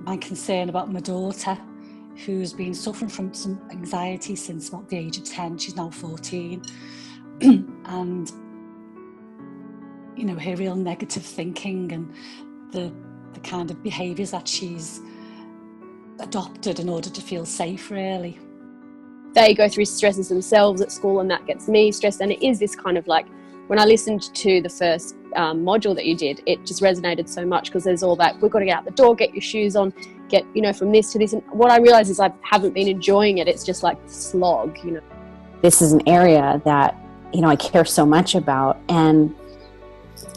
my concern about my daughter, who's been suffering from some anxiety since about the age of 10. She's now 14. And, you know, her real negative thinking and the kind of behaviours that she's adopted in order to feel safe, really. They go through stresses themselves at school, and that gets me stressed. And it is this kind of like, when I listened to the first module that you did, it just resonated so much, because there's all that, we've got to get out the door, get your shoes on, get, you know, from this to this. And what I realise is I haven't been enjoying it. It's just like slog, you know. This is an area that, you know, I care so much about, and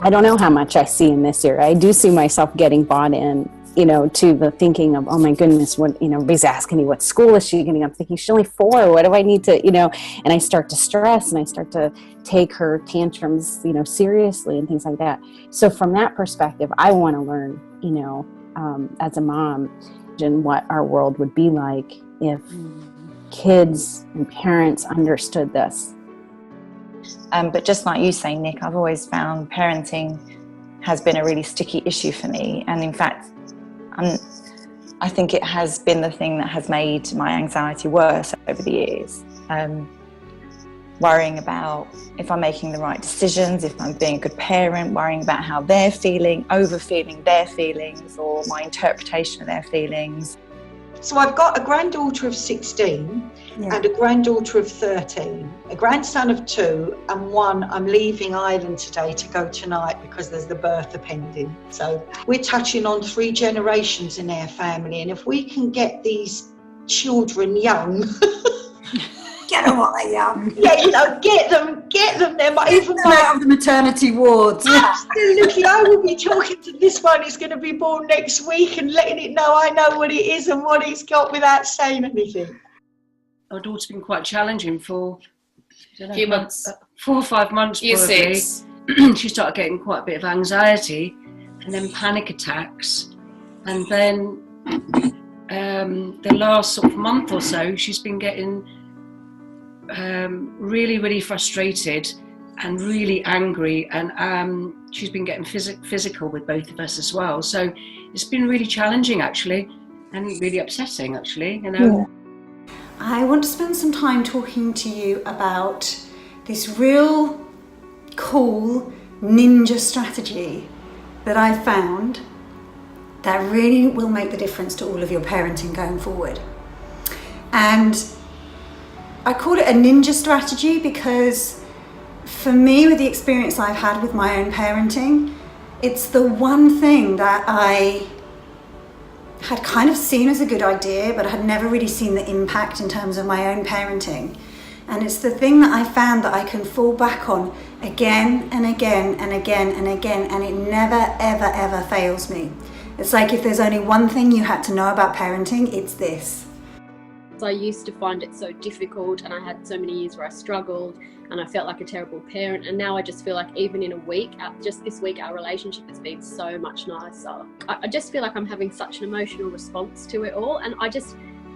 I don't know how much I see in this area. I do see myself getting bought in, you know, to the thinking of, oh my goodness, what, you know, everybody's asking me, what school is she getting? I'm thinking, she's only 4, what do I need to, you know, and I start to stress and I start to take her tantrums, you know, seriously and things like that. So from that perspective, I want to learn, you know, as a mom, and what our world would be like if kids and parents understood this. But just like you say, Nick, I've always found parenting has been a really sticky issue for me. And in fact, I think it has been the thing that has made my anxiety worse over the years. Worrying about if I'm making the right decisions, if I'm being a good parent, worrying about how they're feeling, overfeeling their feelings or my interpretation of their feelings. So I've got a granddaughter of 16 and a granddaughter of 13, a grandson of 2, and 1 I'm leaving Ireland today to go tonight because there's the birth pending. So we're touching on 3 generations in our family, and if we can get these children young, get them while they're young. Yeah, you know, get them. There might even out of the maternity wards. Absolutely, I will be talking to this one. He's going to be born next week and letting it know I know what it is and what he's got without saying anything. Our daughter's been quite challenging for a few months, 4 or 5 months. Year probably. 6. She started getting quite a bit of anxiety, and then panic attacks, and then the last sort of month or so, she's been getting really, really frustrated and really angry, and she's been getting physical with both of us as well. So it's been really challenging, actually, and really upsetting, actually, you know. Yeah. I want to spend some time talking to you about this real cool ninja strategy that I found that really will make the difference to all of your parenting going forward. And I call it a ninja strategy because for me, with the experience I've had with my own parenting, it's the one thing that I had kind of seen as a good idea, but I had never really seen the impact in terms of my own parenting. And it's the thing that I found that I can fall back on again and again and again and again, and it never, ever, ever fails me. It's like if there's only one thing you had to know about parenting, it's this. I used to find it so difficult, and I had so many years where I struggled and I felt like a terrible parent, and now I just feel like even in a week, just this week, our relationship has been so much nicer. I just feel like I'm having such an emotional response to it all, and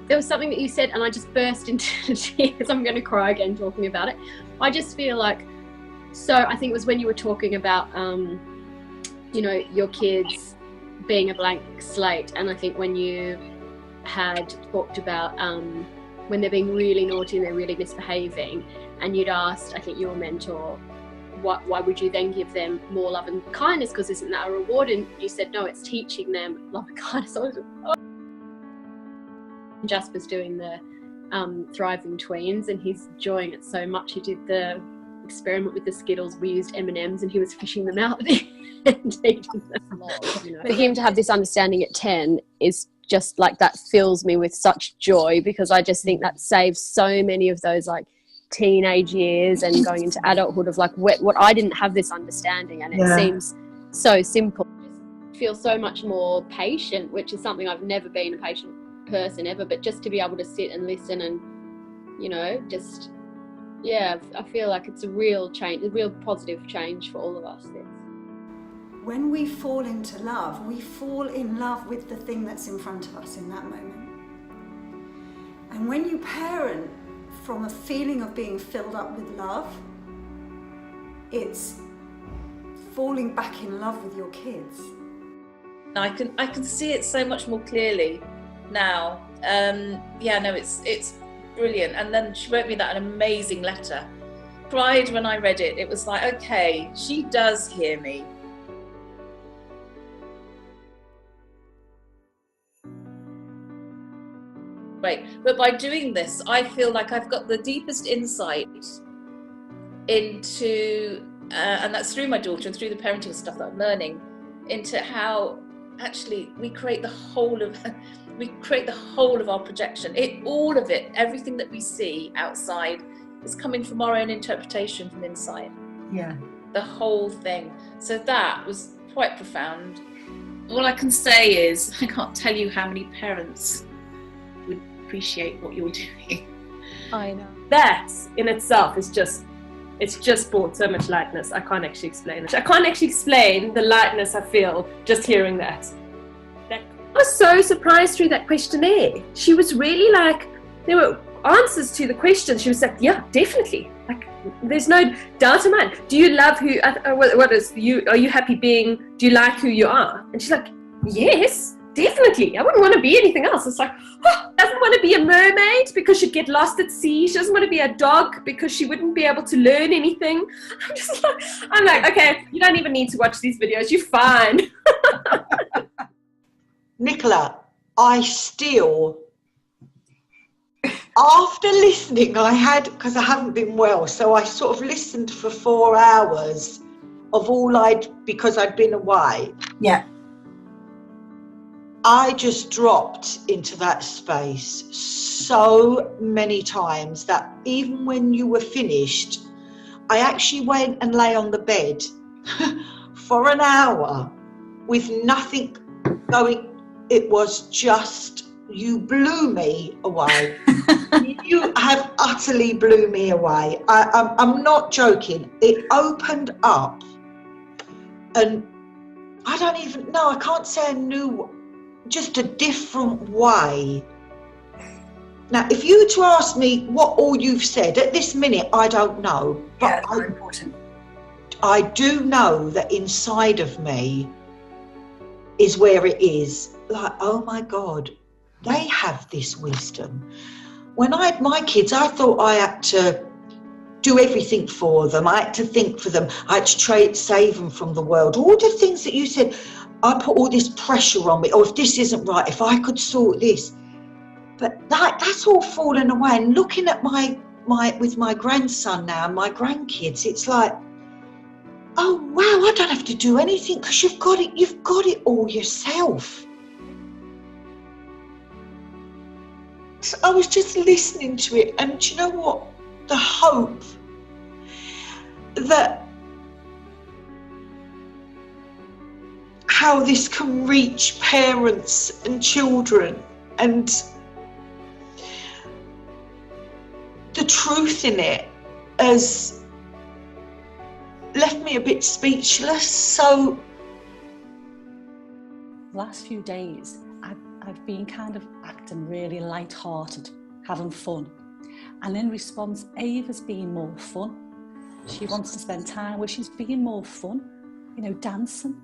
there was something that you said and I just burst into tears. I'm going to cry again talking about it. I just feel like, so I think it was when you were talking about you know, your kids being a blank slate, and I think when you had talked about when they're being really naughty and they're really misbehaving, and you'd asked, I think, your mentor, why would you then give them more love and kindness, because isn't that a reward? And you said, no, it's teaching them love and kindness. Jasper's doing the Thriving Tweens, and he's enjoying it so much. He did the experiment with the Skittles. We used M&Ms and he was fishing them out and eating them. You know. For him to have this understanding at 10 is just like, that fills me with such joy, because I just think that saves so many of those like teenage years and going into adulthood of like what I didn't have this understanding, and it seems so simple. I feel so much more patient, which is something I've never been a patient person ever, but just to be able to sit and listen and, you know, just, I feel like it's a real change, a real positive change for all of us. When we fall into love, we fall in love with the thing that's in front of us in that moment. And when you parent from a feeling of being filled up with love, it's falling back in love with your kids. I can see it so much more clearly now. It's brilliant. And then she wrote me that an amazing letter. Cried when I read it. It was like, okay, she does hear me. Right, but by doing this, I feel like I've got the deepest insight into, and that's through my daughter and through the parenting stuff that I'm learning, into how actually we create the whole of our projection. All of it, everything that we see outside is coming from our own interpretation from inside. Yeah. The whole thing. So that was quite profound. All I can say is, I can't tell you how many parents would appreciate what you're doing. I know. That in itself is just brought so much lightness. I can't actually explain it. I can't actually explain the lightness I feel just hearing that. I was so surprised through that questionnaire. She was really like, there were answers to the questions. She was like, yeah, definitely. Like, there's no doubt in mind. Do you love who, what is you, are you happy being, do you like who you are? And she's like, yes, definitely. I wouldn't want to be anything else. It's like, doesn't want to be a mermaid because she'd get lost at sea. She doesn't want to be a dog because she wouldn't be able to learn anything. I'm like, okay, you don't even need to watch these videos. You're fine. Nicola, I still, after listening, because I haven't been well, so I sort of listened for 4 hours of because I'd been away. Yeah. I just dropped into that space so many times that even when you were finished, I actually went and lay on the bed for an hour with nothing going. It was just, you blew me away. You have utterly blew me away. I'm not joking. It opened up, and I don't even know, I can't say I knew, just a different way. Now, if you were to ask me what all you've said at this minute, I don't know. But Yeah, it's very important. I do know that inside of me is where it is. Like, oh my God, they have this wisdom. When I had my kids, I thought I had to do everything for them. I had to think for them. I had to save them from the world. All the things that you said, I put all this pressure on me. Oh, if this isn't right, if I could sort this. But that's all fallen away. And looking at with my grandson now and my grandkids, it's like, oh wow, I don't have to do anything because you've got it all yourself. So I was just listening to it, and do you know what? The hope that how this can reach parents and children, and the truth in it has left me a bit speechless. So last few days I've been kind of acting really light-hearted, having fun, and in response Ava's been more fun. She wants to spend time where she's being more fun, dancing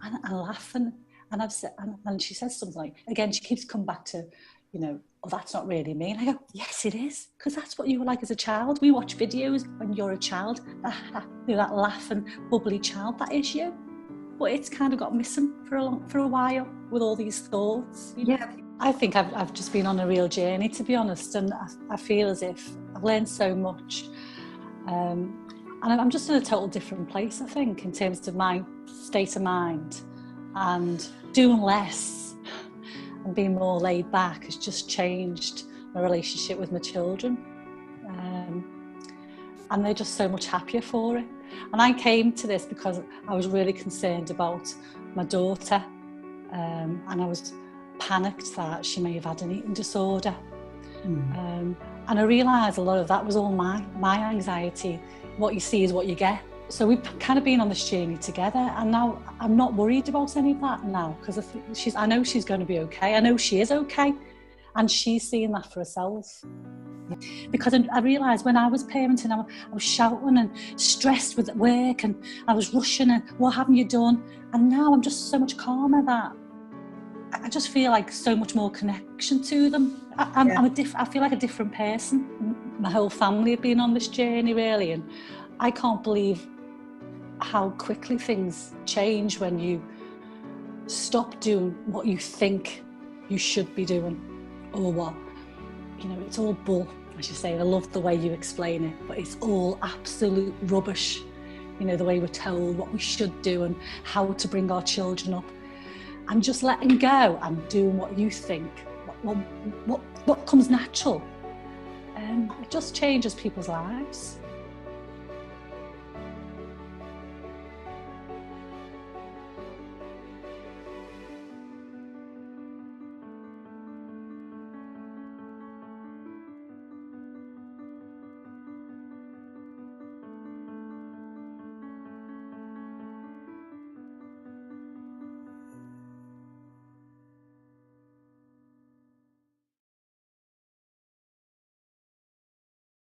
and laughing. And I've said, and she says something like, again, she keeps coming back to, oh, that's not really me. And I go, yes, it is, because that's what you were like as a child. We watch videos when you're a child, that laughing, bubbly child, that is you. But it's kind of got missing for a while with all these thoughts. Yeah. I think I've just been on a real journey, to be honest, and I feel as if I've learned so much. And I'm just in a total different place, I think, in terms of my state of mind, and doing less and being more laid back has just changed my relationship with my children. And they're just so much happier for it. And I came to this because I was really concerned about my daughter, and I was panicked that she may have had an eating disorder. And I realised a lot of that was all my anxiety. What you see is what you get. So we've kind of been on this journey together, and now I'm not worried about any of that now, because I know she's going to be okay. I know she is okay, and she's seeing that for herself. Because I realised when I was parenting, I was shouting and stressed with work, and I was rushing and what haven't you done? And now I'm just so much calmer that I just feel like so much more connection to them. I feel like a different person. My whole family have been on this journey really, and I can't believe how quickly things change when you stop doing what you think you should be doing, or what, you know, it's all bull, as you say. I love the way you explain it, but it's all absolute rubbish, you know, the way we're told what we should do and how to bring our children up, and just letting go and doing what you think, what comes natural. It just changes people's lives.